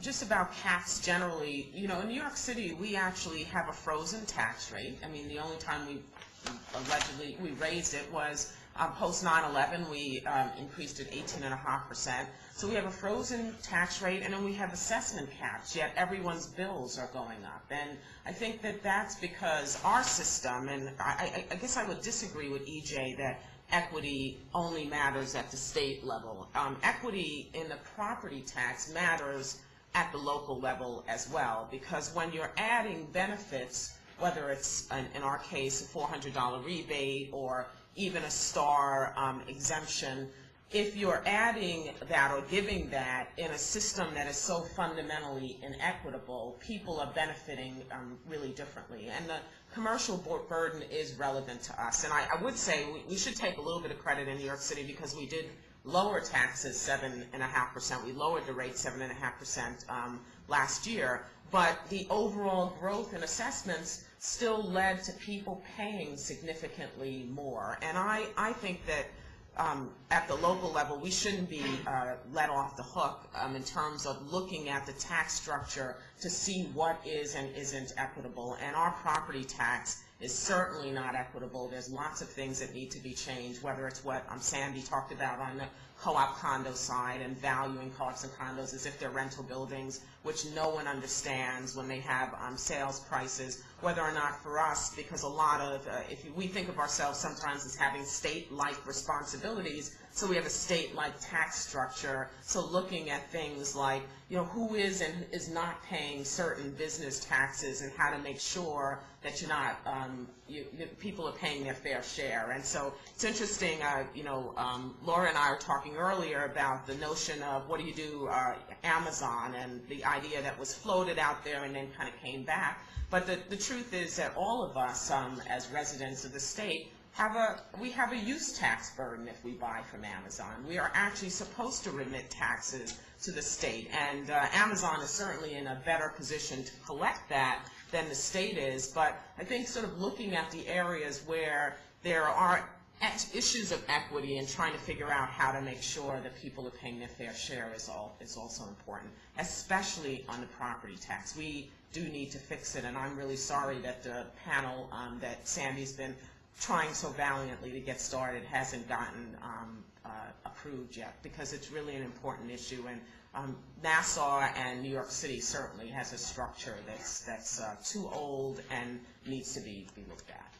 just about caps generally, you know, in New York City, we actually have a frozen tax rate. I mean, the only time we allegedly raised it was post 9/11. We increased it 18.5%. So we have a frozen tax rate, and then we have assessment caps. Yet everyone's bills are going up, and I think that that's because our system. And I guess I would disagree with EJ that equity only matters at the state level. Equity in the property tax matters at the local level as well, because when you're adding benefits, whether it's, in our case, a $400 rebate or even a star exemption, if you're adding that or giving that in a system that is so fundamentally inequitable, people are benefiting really differently. And the commercial burden is relevant to us. And I would say we should take a little bit of credit in New York City, because we did lower taxes 7.5%. We lowered the rate 7.5% last year. But the overall growth in assessments still led to people paying significantly more. And I think that at the local level, we shouldn't be let off the hook in terms of looking at the tax structure to see what is and isn't equitable. And our property tax is certainly not equitable. There's lots of things that need to be changed, whether it's what Sandy talked about on the co-op condo side and valuing co-ops and condos as if they're rental buildings, which no one understands when they have sales prices, whether or not for us, because a lot of, we think of ourselves sometimes as having state-like responsibilities, so we have a state-like tax structure. So looking at things like, you know, who is and is not paying certain business taxes, and how to make sure that you're not, people are paying their fair share. And so it's interesting, Laura and I were talking earlier about the notion of what do you do, Amazon, and the idea that was floated out there and then kind of came back. But the truth is that all of us, as residents of the state, we have a use tax burden if we buy from Amazon. We are actually supposed to remit taxes to the state, and Amazon is certainly in a better position to collect that than the state is. But I think sort of looking at the areas where there are issues of equity and trying to figure out how to make sure that people are paying their fair share is also important, especially on the property tax. We do need to fix it, and I'm really sorry that the panel that Sandy's been trying so valiantly to get started hasn't gotten approved yet, because it's really an important issue. And Nassau and New York City certainly has a structure that's too old and needs to be looked at.